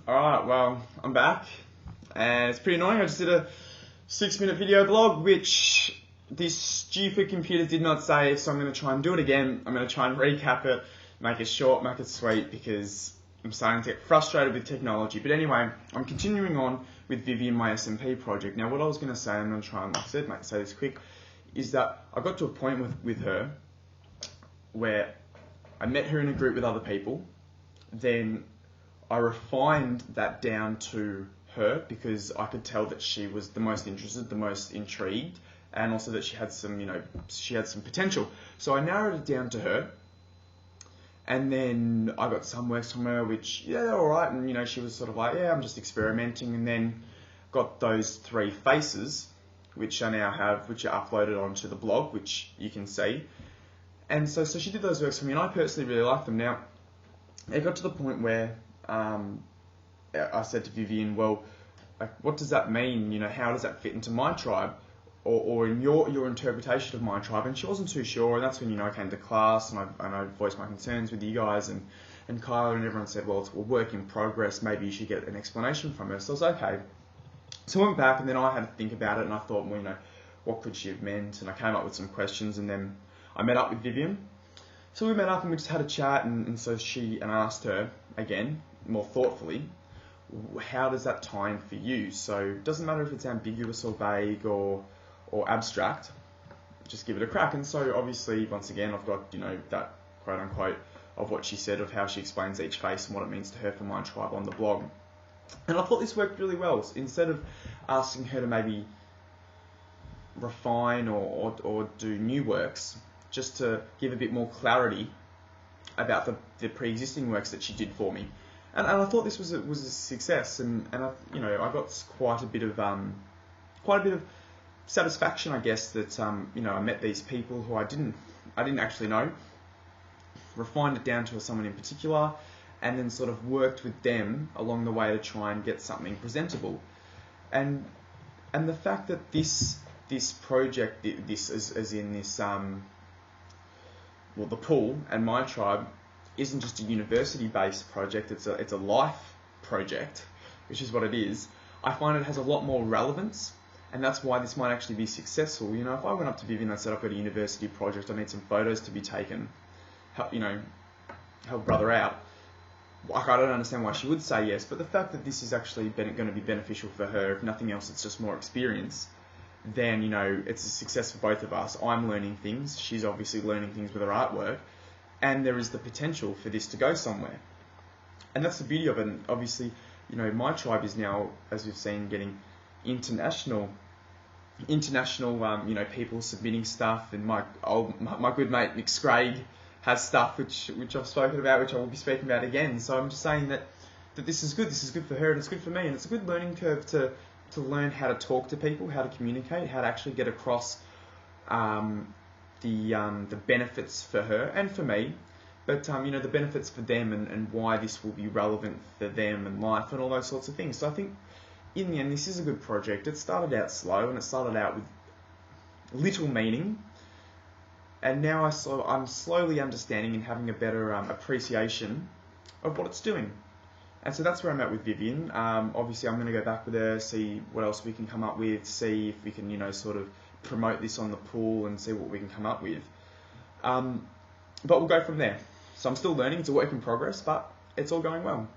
Alright, well, I'm back, and it's pretty annoying. I just did a 6-minute video blog, which this stupid computer did not save, so I'm going to try and do it again. I'm going to try and recap it, make it short, make it sweet, because I'm starting to get frustrated with technology. But anyway, I'm continuing on with Vivian, my SMP project. Now, what I was going to say, I'm going to try and, like I said, say this quick, is that I got to a point with her where I met her in a group with other people, then I refined that down to her because I could tell that she was the most interested, the most intrigued, and also that she had some, she had some potential. So I narrowed it down to her, and then I got some works from her, which, yeah, all right, and she was sort of like, yeah, I'm just experimenting, and then got those 3 faces, which I now have, which are uploaded onto the blog, which you can see. And so she did those works for me, and I personally really liked them. Now, it got to the point where I said to Vivian, well, like, what does that mean? How does that fit into my tribe? Or in your interpretation of my tribe? And she wasn't too sure, and that's when, I came to class and I voiced my concerns with you guys and Kyla, and everyone said, well, it's a work in progress, maybe you should get an explanation from her. So I was okay. So I went back, and then I had to think about it, and I thought, well, what could she have meant? And I came up with some questions, and then I met up with Vivian. So we met up and we just had a chat, and so I asked her, again, more thoughtfully, how does that tie in for you? So it doesn't matter if it's ambiguous or vague or abstract, just give it a crack. And so obviously, once again, I've got, that quote unquote of what she said, of how she explains each face and what it means to her for my tribe on the blog. And I thought this worked really well. Instead of asking her to maybe refine or do new works, just to give a bit more clarity about the pre-existing works that she did for me. And I thought this was a success, and I got quite a bit of satisfaction, I guess, that I met these people who I didn't actually know, refined it down to someone in particular, and then sort of worked with them along the way to try and get something presentable. And the fact that this project, this as in this the pool and my tribe, isn't just a university-based project, it's a life project, which is what it is. I find it has a lot more relevance, and that's why this might actually be successful. If I went up to Vivian and I said, I've got a university project, I need some photos to be taken, help brother out, I don't understand why she would say yes, but the fact that this is actually going to be beneficial for her, if nothing else, it's just more experience, then, it's a success for both of us. I'm learning things, she's obviously learning things with her artwork, and there is the potential for this to go somewhere. And that's the beauty of it. And obviously, my tribe is now, as we've seen, getting international, people submitting stuff, and my good mate Nick Scraig has stuff which I've spoken about, which I will be speaking about again. So I'm just saying that this is good. This is good for her, and it's good for me, and it's a good learning curve to learn how to talk to people, how to communicate, how to actually get across the benefits for her and for me, but the benefits for them and why this will be relevant for them and life and all those sorts of things. So I think in the end, this is a good project. It started out slow, and it started out with little meaning, and now I'm slowly understanding and having a better appreciation of what it's doing. And so that's where I'm at with Vivian. Obviously, I'm going to go back with her, see what else we can come up with, see if we can, sort of promote this on the pool and see what we can come up with. But we'll go from there. So I'm still learning. It's a work in progress, but it's all going well.